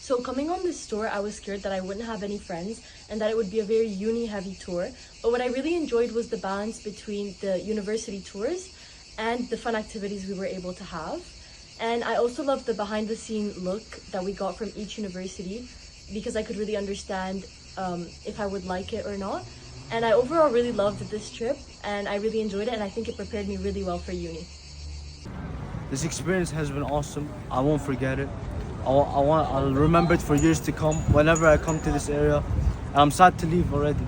So coming on this tour, I was scared that I wouldn't have any friends and that it would be a very uni-heavy tour. But what I really enjoyed was the balance between the university tours and the fun activities we were able to have. And I also loved the behind-the-scene look that we got from each university because I could really understand if I would like it or not. And I overall really loved this trip and I really enjoyed it, and I think it prepared me really well for uni. This experience has been awesome. I won't forget it. I'll remember it for years to come whenever I come to this area. And I'm sad to leave already.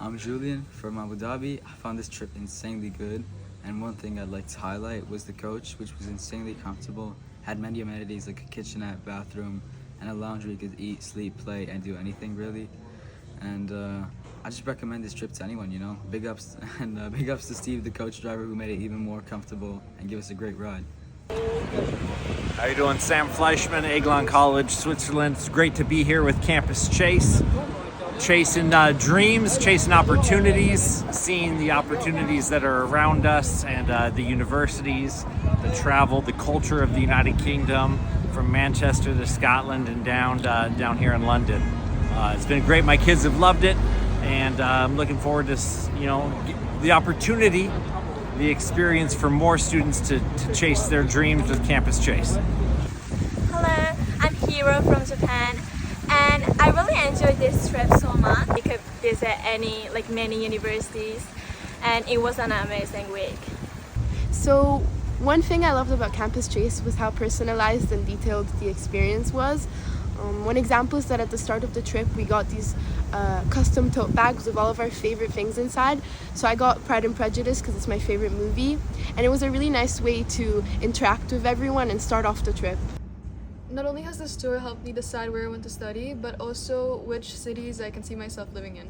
I'm Julian from Abu Dhabi. I found this trip insanely good. And one thing I'd like to highlight was the coach, which was insanely comfortable, had many amenities like a kitchenette, bathroom, and a lounge where you could eat, sleep, play, and do anything really. And I just recommend this trip to anyone, you know. Big ups and big ups to Steve, the coach driver, who made it even more comfortable and give us a great ride. How you doing? Sam Fleischman, Aiglon College, Switzerland. It's great to be here with Campus Chase. Chasing dreams, chasing opportunities, seeing the opportunities that are around us and the universities, the travel, the culture of the United Kingdom, from Manchester to Scotland and down here in London. It's been great. My kids have loved it, and I'm looking forward to the opportunity, the experience for more students to chase their dreams with Campus Chase. Hello, I'm Hiro from Japan, and I really enjoyed this trip so much. We could visit many universities, and it was an amazing week. So one thing I loved about Campus Chase was how personalized and detailed the experience was. One example is that at the start of the trip we got these custom tote bags with all of our favorite things inside. So I got Pride and Prejudice because it's my favorite movie, and it was a really nice way to interact with everyone and start off the trip. Not only has this tour helped me decide where I want to study, but also which cities I can see myself living in.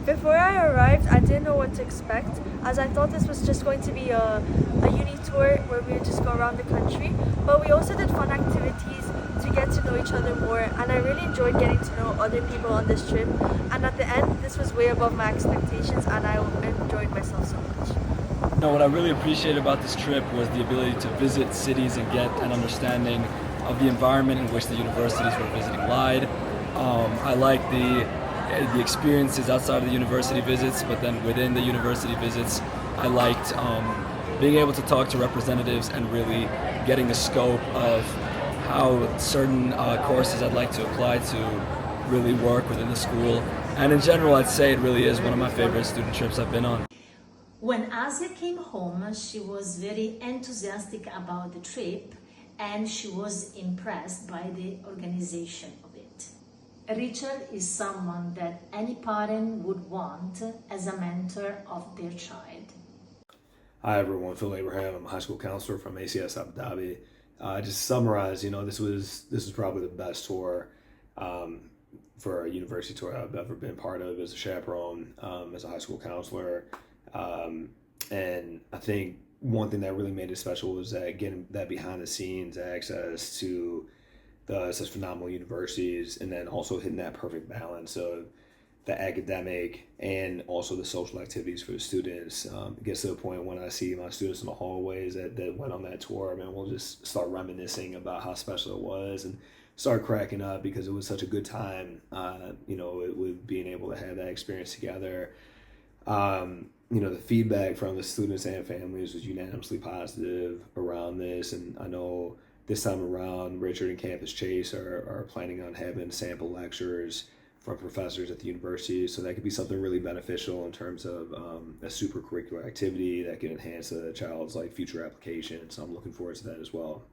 Before I arrived, I didn't know what to expect, as I thought this was just going to be a uni tour where we would just go around the country. But we also did fun activities to get to know each other more, and I really enjoyed getting to know other people on this trip. And at the end, this was way above my expectations, and I enjoyed myself so much. What I really appreciated about this trip was the ability to visit cities and get an understanding of the environment in which the universities we're visiting lied. I like the experiences outside of the university visits, but then within the university visits, I liked being able to talk to representatives and really getting the scope of how certain courses I'd like to apply to really work within the school. And in general, I'd say it really is one of my favorite student trips I've been on. When Asia came home, she was very enthusiastic about the trip, and she was impressed by the organization of it. Richard is someone that any parent would want as a mentor of their child. Hi everyone, Phil Abraham. I'm a high school counselor from ACS Abu Dhabi. Just to summarize, this was probably the best tour for a university tour I've ever been part of as a chaperone, as a high school counselor. And I think one thing that really made it special was that getting that behind the scenes access to such phenomenal universities, and then also hitting that perfect balance of the academic and also the social activities for the students. It gets to the point when I see my students in the hallways that went on that tour, man, we'll just start reminiscing about how special it was and start cracking up because it was such a good time, with being able to have that experience together. The feedback from the students and families was unanimously positive around this, and I know this time around Richard and Campus Chase are planning on having sample lectures from professors at the university, so that could be something really beneficial in terms of a super curricular activity that can enhance a child's future application. So I'm looking forward to that as well.